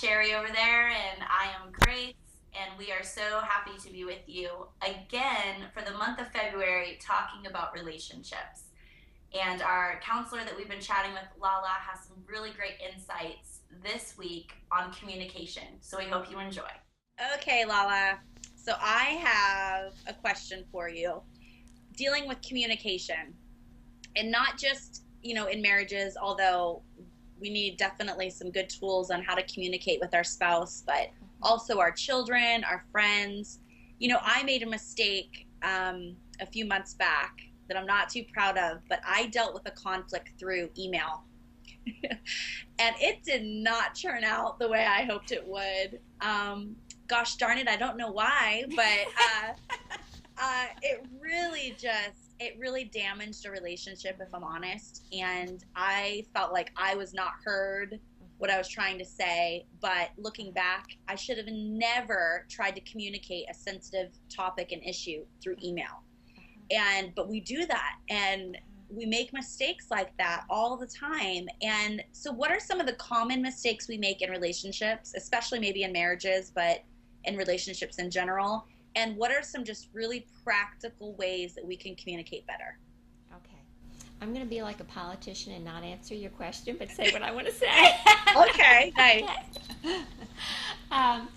Sherri over there, and I am Grace, and we are so happy to be with you again for the month of February talking about relationships. And our counselor that we've been chatting with, Lala, has some really great insights this week on communication. So we hope you enjoy. Okay, Lala. So I have a question for you dealing with communication, and not just, in marriages, although we need definitely some good tools on how to communicate with our spouse, but also our children, our friends. I made a mistake a few months back that I'm not too proud of, but I dealt with a conflict through email. And it did not turn out the way I hoped it would. Gosh darn it, I don't know why, but it really damaged a relationship, if I'm honest. And I felt like I was not heard what I was trying to say. But looking back, I should have never tried to communicate a sensitive topic and issue through email. But we do that, and we make mistakes like that all the time. And so what are some of the common mistakes we make in relationships, especially maybe in marriages, but in relationships in general? And what are some just really practical ways that we can communicate better? Okay. I'm going to be like a politician and not answer your question, but say what I want to say. Okay, nice. Okay. um,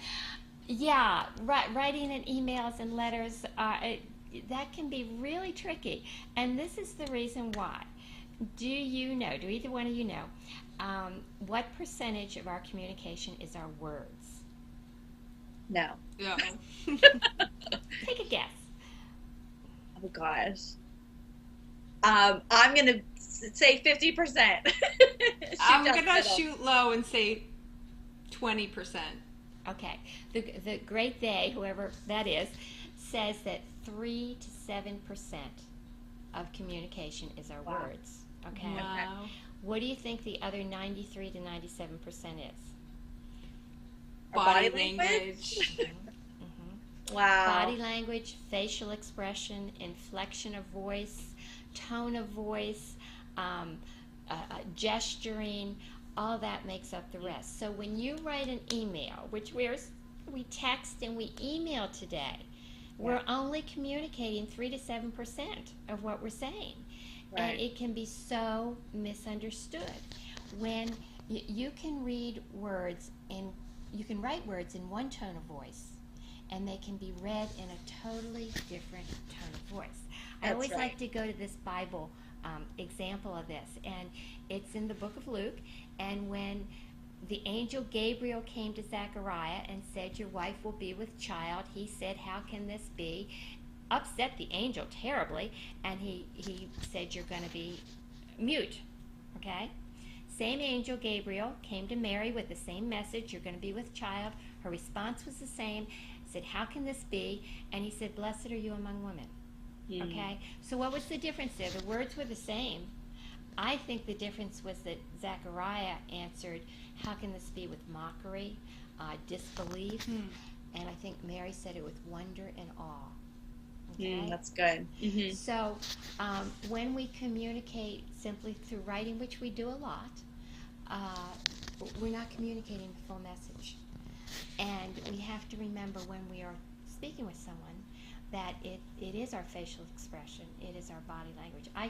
yeah, writing in emails and letters, that can be really tricky. And this is the reason why. Do either one of you know, what percentage of our communication is our words? No. Yeah. Take a guess. Oh gosh. I'm gonna say 50%. I'm gonna shoot low and say 20%. Okay. The great they, whoever that is, says that 3 to 7% of communication is our words. Okay. Wow. What do you think the other 93 to 97% is? Body language. Wow. Body language, facial expression, inflection of voice, tone of voice, gesturing, all that makes up the rest. So when you write an email, which we text and we email today, we're only communicating 3 to 7% of what we're saying. Right. And it can be so misunderstood. When you can read words and you can write words in one tone of voice, and they can be read in a totally different tone of voice. I always like to go to this Bible example of this, and it's in the book of Luke. And when the angel Gabriel came to Zechariah and said, "Your wife will be with child," he said, "How can this be?" Upset the angel terribly, and he said, "You're going to be mute." Okay? Same angel Gabriel came to Mary with the same message, "You're going to be with child." Her response was the same. Said, "How can this be?" And he said, "Blessed are you among women." Okay? So what was the difference there? The words were the same. I think the difference was that Zechariah answered, "How can this be?" with mockery, disbelief. And I think Mary said it with wonder and awe. Okay? That's good. So when we communicate simply through writing, which we do a lot, we're not communicating the full message. And we have to remember when we are speaking with someone that it is our facial expression, it is our body language. I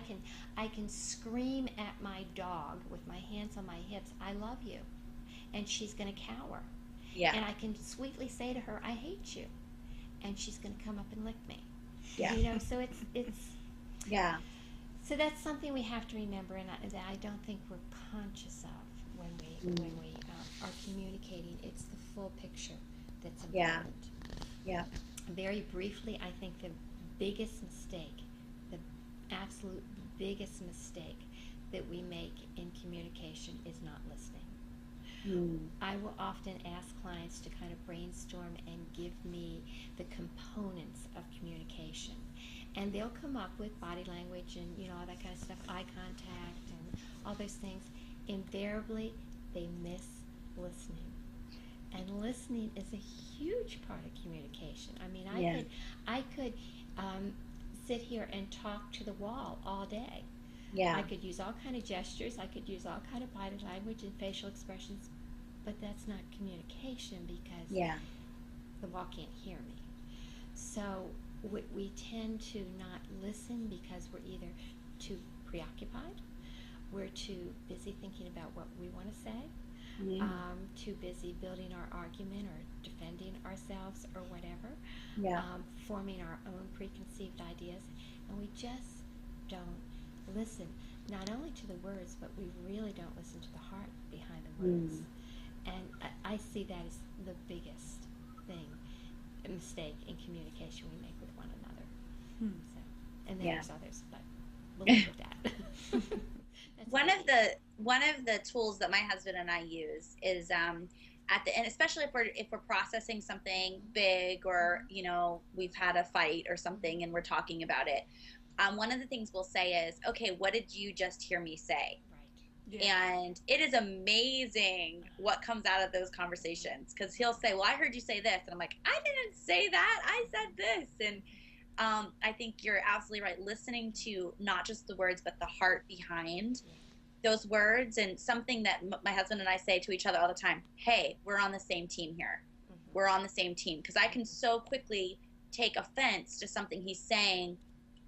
can scream at my dog with my hands on my hips, "I love you," and she's going to cower. Yeah. And I can sweetly say to her, "I hate you," and she's going to come up and lick me. Yeah. So it's Yeah. So that's something we have to remember, and that I don't think we're conscious of when we are communicating. It's the full picture that's important. Yeah. Very briefly, I think the biggest mistake, the absolute biggest mistake that we make in communication is not listening. I will often ask clients to kind of brainstorm and give me the components of communication. And they'll come up with body language and, all that kind of stuff, eye contact and all those things. Invariably, they miss listening. And listening is a huge part of communication. I mean, I could sit here and talk to the wall all day. Yeah. I could use all kind of gestures. I could use all kind of body language and facial expressions. but that's not communication because Yeah. the wall can't hear me. So we tend to not listen because we're either too preoccupied, we're too busy thinking about what we want to say, too busy building our argument or defending ourselves or whatever, forming our own preconceived ideas, and we just don't listen not only to the words, but we really don't listen to the heart behind the words. And I see that as the biggest thing, a mistake in communication we make with one another. So, and then there's others, but we'll leave it at that. One of the tools that my husband and I use is at the end, especially if we're processing something big, or you know, we've had a fight or something and we're talking about it. One of the things we'll say is, okay, what did you just hear me say? Yeah. And it is amazing what comes out of those conversations, because he'll say, well, I heard you say this, and I'm like, I didn't say that, I said this. And I think you're absolutely right, listening to not just the words but the heart behind those words. And something that my husband and I say to each other all the time, hey, we're on the same team here. We're on the same team, because I can so quickly take offense to something he's saying,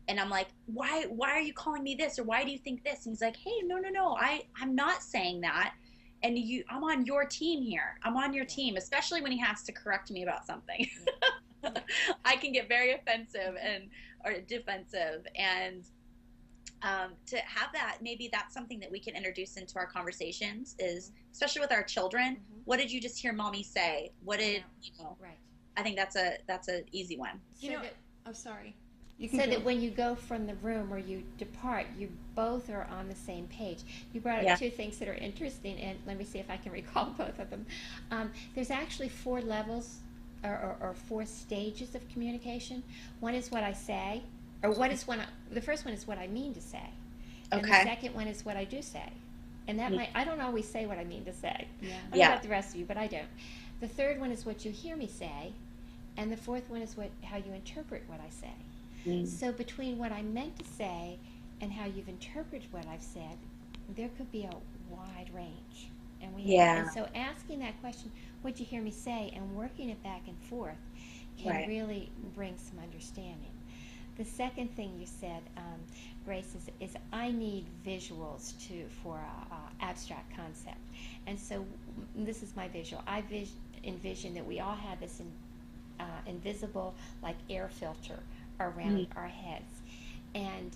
and I'm like, why are you calling me this, or why do you think this? And he's like, hey, no, I'm not saying that, and I'm on your team here. I'm on your team, especially when he has to correct me about something. I can get very offensive or defensive, and to have that, maybe that's something that we can introduce into our conversations, is especially with our children. What did you just hear mommy say? What did you know? Right. I think that's a easy one. You know, oh, sorry. So that when you go from the room or you depart, you both are on the same page. You brought up two things that are interesting, and let me see if I can recall both of them. There's actually 4 levels or 4 stages of communication. One is what I say, or the first one is what I mean to say. And the second one is what I do say. And that I don't always say what I mean to say. I don't know about the rest of you, but I don't. The third one is what you hear me say, and the fourth one is how you interpret what I say. So between what I meant to say and how you've interpreted what I've said, there could be a wide range. And so asking that question, what'd you hear me say, and working it back and forth can really bring some understanding. The second thing you said, Grace, is I need visuals for abstract concept. And so this is my visual. I envision that we all have this invisible, like, air filter around our heads. And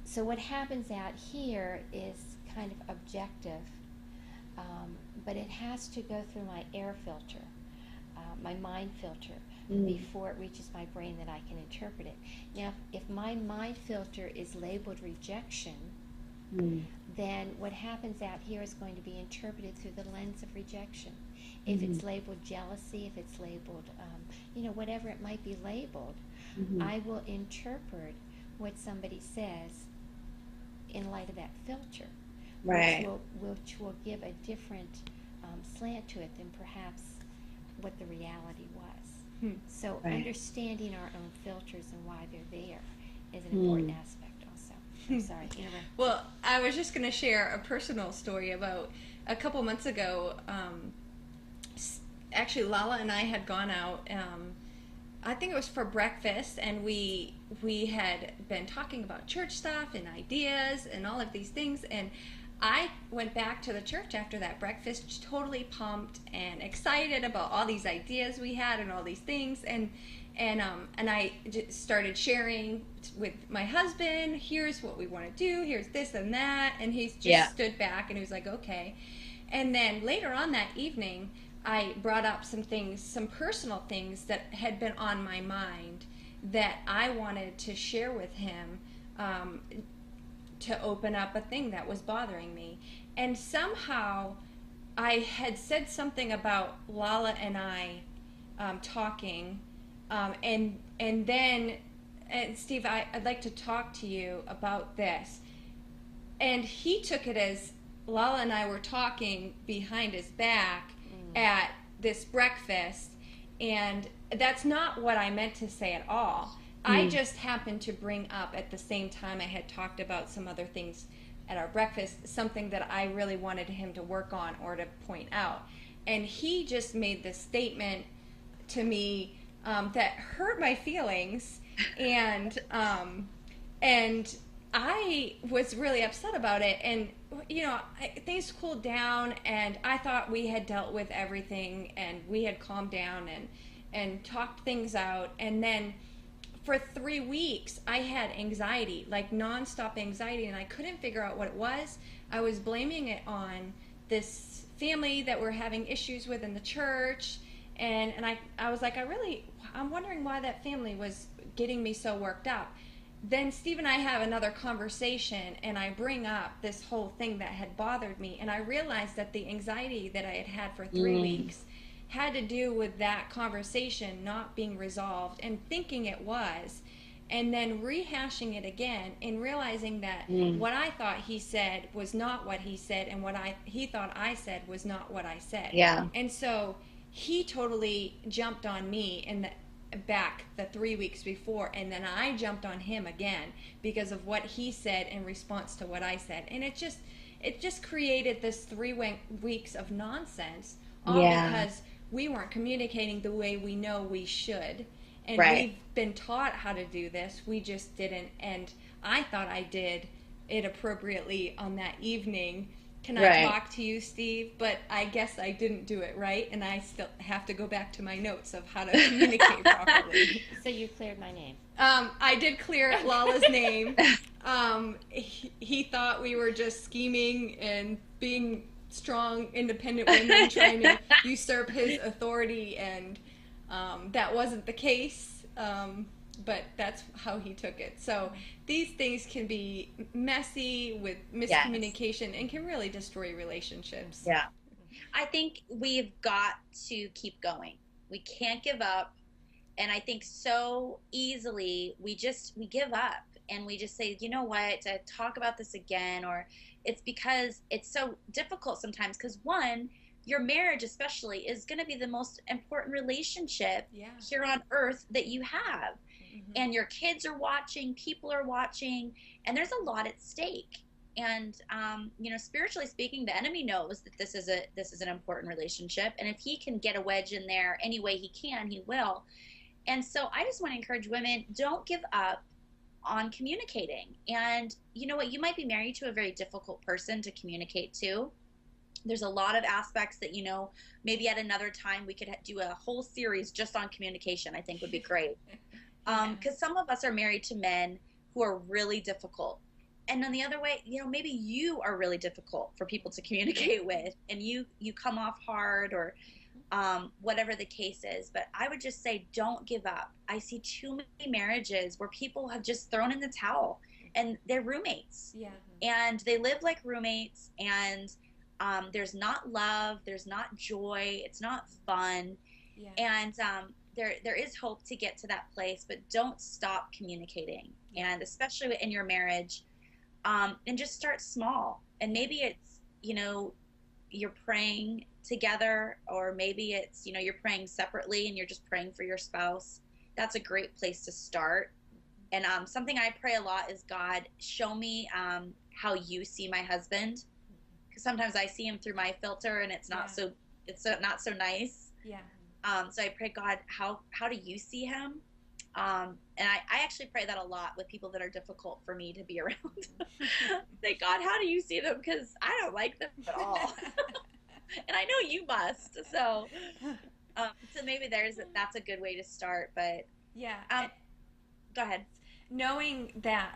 so what happens out here is kind of objective, but it has to go through my air filter, my mind filter, before it reaches my brain that I can interpret it. Now, if my mind filter is labeled rejection, then what happens out here is going to be interpreted through the lens of rejection. If it's labeled jealousy, if it's labeled, whatever it might be labeled, I will interpret what somebody says in light of that filter, which will give a different slant to it than perhaps what the reality was. So understanding our own filters and why they're there is an important aspect also. I'm sorry. Well, I was just going to share a personal story about a couple months ago. Actually, Lala and I had gone out, I think it was for breakfast, and we had been talking about church stuff and ideas and all of these things, and I went back to the church after that breakfast totally pumped and excited about all these ideas we had and all these things, and I just started sharing with my husband, here's what we want to do, here's this and that, and he just stood back and he was like, okay. And then later on that evening, I brought up some personal things that had been on my mind that I wanted to share with him, to open up a thing that was bothering me. And somehow I had said something about Lala and I talking, and then, Steve, I'd like to talk to you about this. And he took it as Lala and I were talking behind his back at this breakfast, and that's not what I meant to say at all. I just happened to bring up at the same time I had talked about some other things at our breakfast, something that I really wanted him to work on or to point out. and he just made this statement to me that hurt my feelings, and and I was really upset about it. And things cooled down, and I thought we had dealt with everything, and we had calmed down and talked things out. And then for 3 weeks, I had anxiety, like nonstop anxiety, and I couldn't figure out what it was. I was blaming it on this family that we're having issues with in the church, and I was like, I'm wondering why that family was getting me so worked up. Then Steve and I have another conversation, and I bring up this whole thing that had bothered me, and I realized that the anxiety that I had had for 3 weeks had to do with that conversation not being resolved and thinking it was, and then rehashing it again and realizing that what I thought he said was not what he said, and what he thought I said was not what I said. Yeah. And so he totally jumped on me back the 3 weeks before, and then I jumped on him again because of what he said in response to what I said. And it just created this 3 weeks of nonsense, all because we weren't communicating the way we know we should. And we've been taught how to do this. We just didn't. And I thought I did it appropriately on that evening. Can I talk to you, Steve? But I guess I didn't do it right. And I still have to go back to my notes of how to communicate properly. So you cleared my name. I did clear Lallah's name. He thought we were just scheming and being strong, independent women trying to usurp his authority, and that wasn't the case, but that's how he took it. So these things can be messy with miscommunication and can really destroy relationships. Yeah. I think we've got to keep going. We can't give up. And I think so easily we give up, and we just say, you know what, to talk about this again, or it's because it's so difficult sometimes, because one, your marriage especially is going to be the most important relationship here on earth that you have. And your kids are watching, people are watching, and there's a lot at stake. And spiritually speaking, the enemy knows that this is an important relationship, and if he can get a wedge in there any way he can, he will. And so I just want to encourage women, don't give up on communicating. And you know what, you might be married to a very difficult person to communicate to. There's a lot of aspects that, maybe at another time we could do a whole series just on communication. I think would be great. Because some of us are married to men who are really difficult. And on the other way, maybe you are really difficult for people to communicate with, and you come off hard, or whatever the case is. But I would just say, don't give up. I see too many marriages where people have just thrown in the towel, and they're roommates. Yeah. And they live like roommates, and there's not love, there's not joy, it's not fun. Yeah. And there is hope to get to that place, but don't stop communicating. And especially in your marriage, and just start small. And maybe it's, you're praying together, or maybe it's, you're praying separately and you're just praying for your spouse. That's a great place to start. And something I pray a lot is, God, show me how you see my husband, because sometimes I see him through my filter, and it's not so nice. Yeah. So I pray, God, how do you see him? And I actually pray that a lot with people that are difficult for me to be around. Say, God, how do you see them? Because I don't like them at all. And I know you must. So maybe that's a good way to start. But go ahead. Knowing that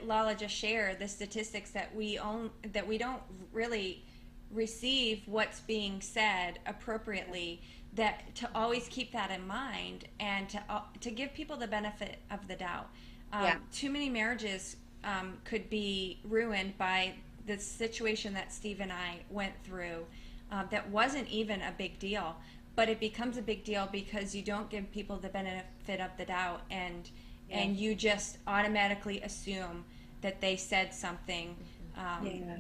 Lallah just shared the statistics that we don't really receive what's being said appropriately, that to always keep that in mind, and to give people the benefit of the doubt. Too many marriages could be ruined by the situation that Steve and I went through, that wasn't even a big deal, but it becomes a big deal because you don't give people the benefit of the doubt, and you just automatically assume that they said something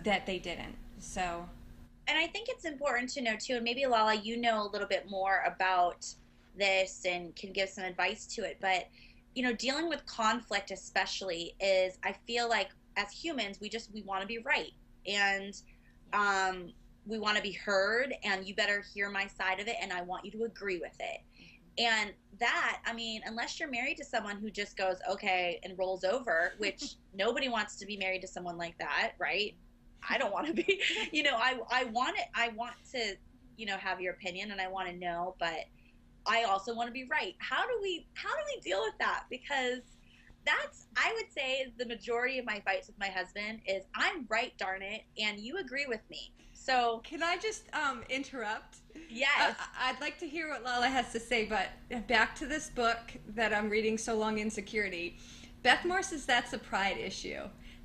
that they didn't. So. And I think it's important to know too, and maybe Lallah, you know a little bit more about this and can give some advice to it, but dealing with conflict especially is, I feel like as humans, we want to be right. And we want to be heard, and you better hear my side of it, and I want you to agree with it. And that, I mean, unless you're married to someone who just goes, okay, and rolls over, which nobody wants to be married to someone like that, right? I don't want to be, I want it. I want to, have your opinion, and I want to know, but I also want to be right. How do we deal with that? Because that's, I would say, the majority of my fights with my husband is I'm right, darn it, and you agree with me. So Can I just interrupt? yes. I'd like to hear what Lallah has to say, but back to this book that I'm reading, So Long Insecurity. Beth Moore says that's a pride issue.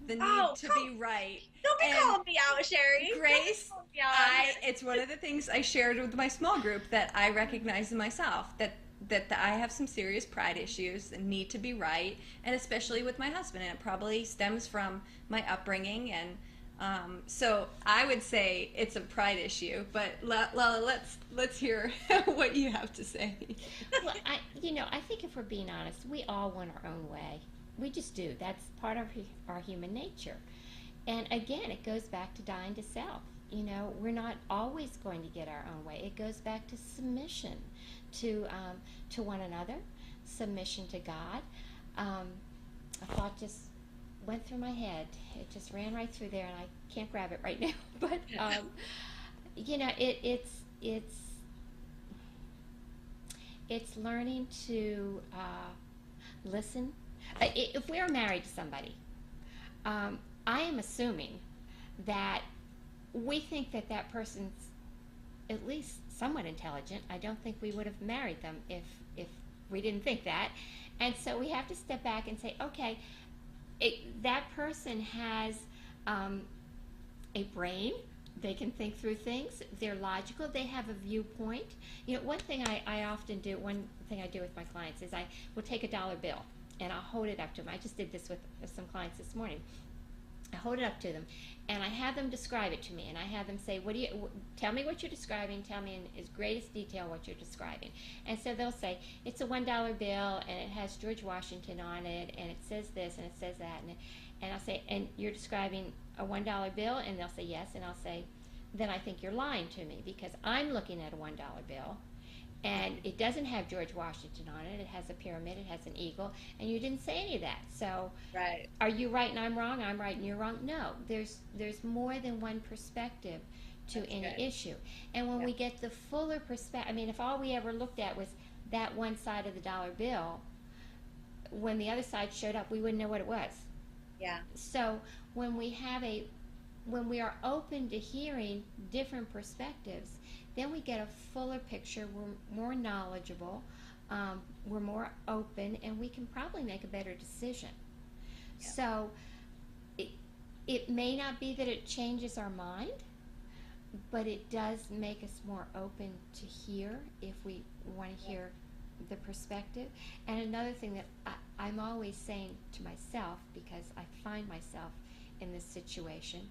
The need to be right. Don't be calling me out, Sherri. Grace, it's one of the things I shared with my small group, that I recognize in myself, that I have some serious pride issues and need to be right, and especially with my husband, and it probably stems from my upbringing, and so I would say it's a pride issue. But Lallah, let's hear what you have to say. Well, I think if we're being honest, we all want our own way. We just do. That's part of our human nature. And again, it goes back to dying to self. We're not always going to get our own way. It goes back to submission to one another, submission to God. A thought just went through my head. It just ran right through there, and I can't grab it right now. But it's learning to listen. If we're married to somebody, I am assuming that we think that person's at least somewhat intelligent. I don't think we would have married them if we didn't think that. And so we have to step back and say, okay, that person has a brain. They can think through things. They're logical. They have a viewpoint. One thing I often do, one thing I do with my clients is I will take a dollar bill and I'll hold it up to them. I just did this with some clients this morning. I hold it up to them, and I have them describe it to me, and I have them say, tell me what you're describing, tell me in as greatest detail what you're describing. And so they'll say, it's a $1 bill, and it has George Washington on it, and it says this, and it says that, and I'll say, and you're describing a $1 bill? And they'll say yes, and I'll say, then I think you're lying to me, because I'm looking at a $1 bill, and it doesn't have George Washington on it. It has a pyramid, it has an eagle, and you didn't say any of that. So right. Are you right and I'm wrong? I'm right and you're wrong? No, there's more than one perspective to That's any good. issue. And when we get the fuller perspective, I mean, if all we ever looked at was that one side of the dollar bill, when the other side showed up, we wouldn't know what it was. Yeah. So when we are open to hearing different perspectives, then we get a fuller picture. We're more knowledgeable, we're more open, and we can probably make a better decision. Yeah. So it may not be that it changes our mind, but it does make us more open to hear if we want to hear the perspective. And another thing that I'm always saying to myself, because I find myself in this situation,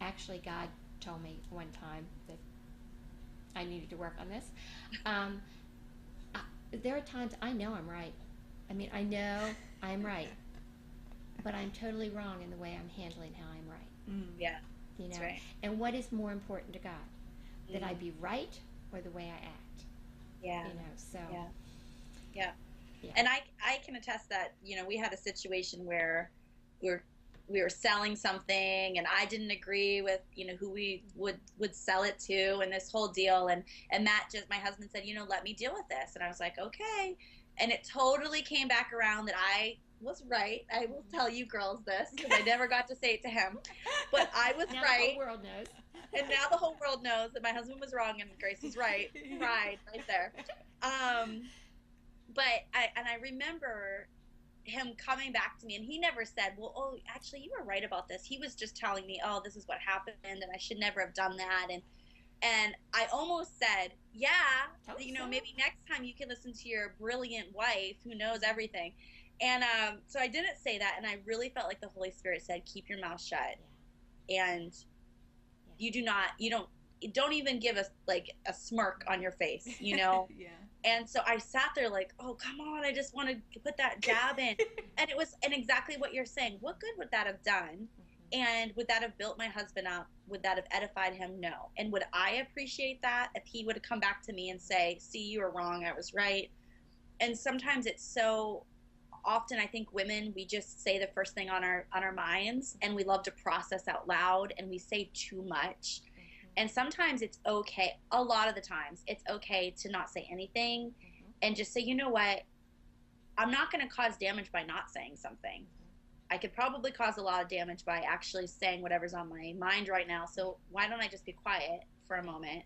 actually God told me one time that I needed to work on this. There are times I know I'm right. I mean, I know I'm right, but I'm totally wrong in the way I'm handling how I'm right. Yeah, that's right. And what is more important to God, that I be right or the way I act? Yeah. So. Yeah. And I can attest that, we had a situation where we were selling something, and I didn't agree with, who we would sell it to, and this whole deal. And Matt, my husband said, let me deal with this. And I was like, okay. And it totally came back around that I was right. I will tell you girls this, because I never got to say it to him, but I was now right. The whole world knows. And now the whole world knows that my husband was wrong and Grace was right. Pride right there. But I remember him coming back to me, and he never said, well, actually you were right about this. He was just telling me, this is what happened, and I should never have done that. And I almost said, yeah, maybe next time you can listen to your brilliant wife who knows everything. And so I didn't say that, and I really felt like the Holy Spirit said, keep your mouth shut. Yeah. And you don't even give us like a smirk on your face, Yeah. And so I sat there like, oh, come on, I just want to put that jab in. And exactly what you're saying. What good would that have done And would that have built my husband up? Would that have edified him? No. And would I appreciate that if he would have come back to me and say, see, you were wrong, I was right? And sometimes it's so often, I think women, we just say the first thing on our minds, and we love to process out loud, and we say too much. And sometimes it's okay, a lot of the times it's okay to not say anything and just say, you know what, I'm not going to cause damage by not saying something. I could probably cause a lot of damage by actually saying whatever's on my mind right now. So why don't I just be quiet for a moment,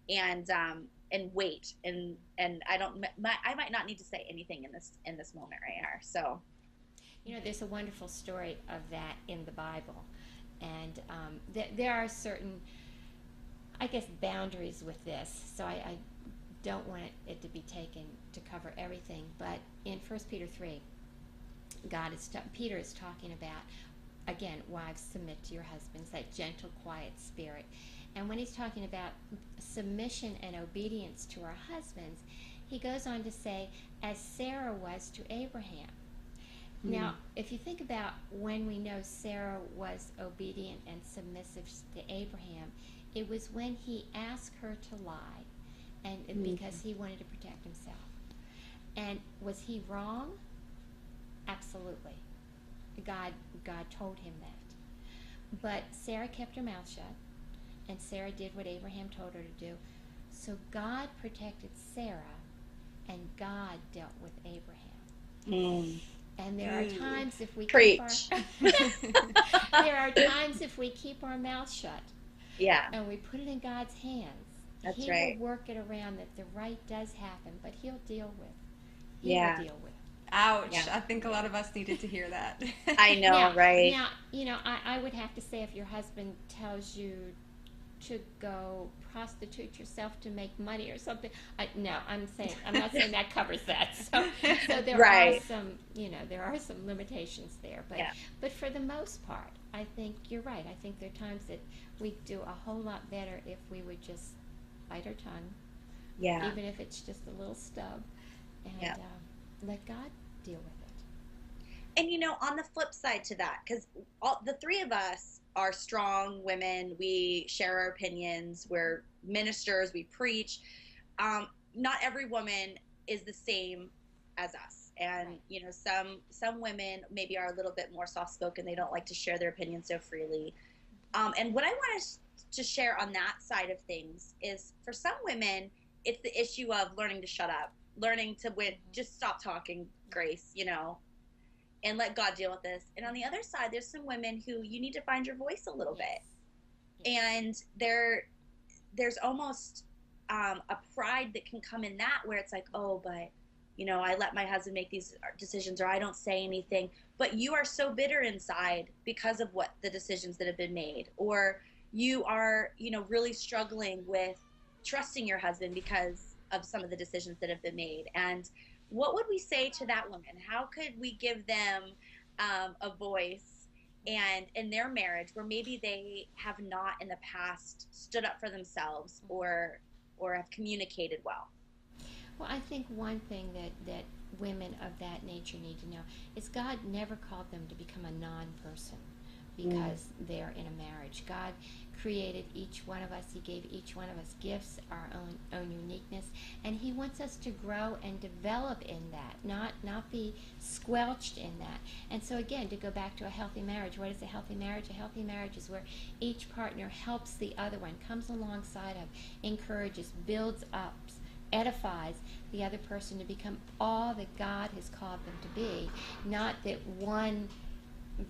and wait, and I might not need to say anything in this moment right here. So There's a wonderful story of that in the Bible, and there are certain, I guess, boundaries with this. So I don't want it to be taken to cover everything. But in 1 Peter 3, Peter is talking about, again, wives, submit to your husbands, that gentle, quiet spirit. And when he's talking about submission and obedience to our husbands, he goes on to say, as Sarah was to Abraham. Now, if you think about when we know Sarah was obedient and submissive to Abraham, it was when he asked her to lie, and because he wanted to protect himself. And was he wrong? Absolutely. God told him that. But Sarah kept her mouth shut, and Sarah did what Abraham told her to do. So God protected Sarah, and God dealt with Abraham. And there are times if we preach. There are times if we keep our mouth shut, and we put it in God's hands, He will work it around that the right does happen, but He'll deal with. He will deal with. Ouch. Yeah. I think a lot of us needed to hear that. I know, right? Now, I would have to say, if your husband tells you to go prostitute yourself to make money or something, I'm not saying that covers that. So there are some, there are some limitations there. But for the most part, I think you're right. I think there are times that we do a whole lot better if we would just bite our tongue. Yeah. Even if it's just a little stub, and let God deal with it. And on the flip side to that, because the three of us are strong women, we share our opinions, we're ministers, we preach. Not every woman is the same as us, and some women maybe are a little bit more soft-spoken. They don't like to share their opinions so freely. And what I want to share on that side of things is, for some women, it's the issue of learning to shut up, learning to just stop talking, Grace, and let God deal with this. And on the other side, there's some women who you need to find your voice a little bit. And there's almost a pride that can come in that, where it's like, oh, but I let my husband make these decisions, or I don't say anything. But you are so bitter inside because of what the decisions that have been made, or you are really struggling with trusting your husband because of some of the decisions that have been made. And what would we say to that woman? How could we give them a voice and in their marriage, where maybe they have not in the past stood up for themselves or have communicated well? Well, I think one thing that women of that nature need to know is God never called them to become a non-person because they're in a marriage. God created each one of us. He gave each one of us gifts, our own uniqueness, and He wants us to grow and develop in that, not be squelched in that. And so again, to go back to a healthy marriage, what is a healthy marriage? A healthy marriage is where each partner helps the other one, comes alongside of, encourages, builds up, edifies the other person to become all that God has called them to be, not that one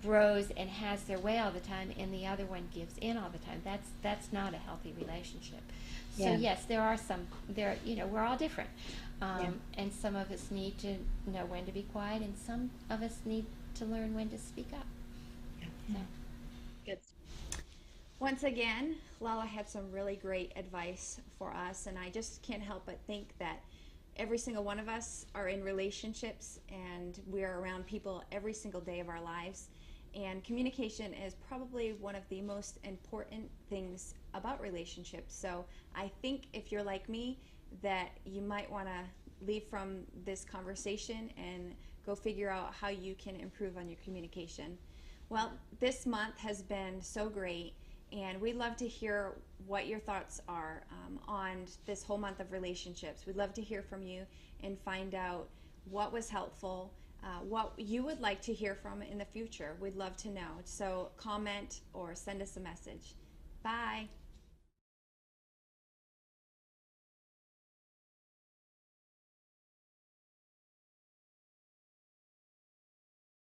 grows and has their way all the time and the other one gives in all the time. That's not a healthy relationship. So yes, there are some we're all different, and some of us need to know when to be quiet, and some of us need to learn when to speak up. Good. Once again, Lallah had some really great advice for us, and I just can't help but think that every single one of us are in relationships, and we're around people every single day of our lives. And communication is probably one of the most important things about relationships. So I think if you're like me, that you might want to leave from this conversation and go figure out how you can improve on your communication. Well, this month has been so great, and we'd love to hear what your thoughts are on this whole month of relationships. We'd love to hear from you and find out what was helpful, what you would like to hear from in the future. We'd love to know. So comment or send us a message. Bye.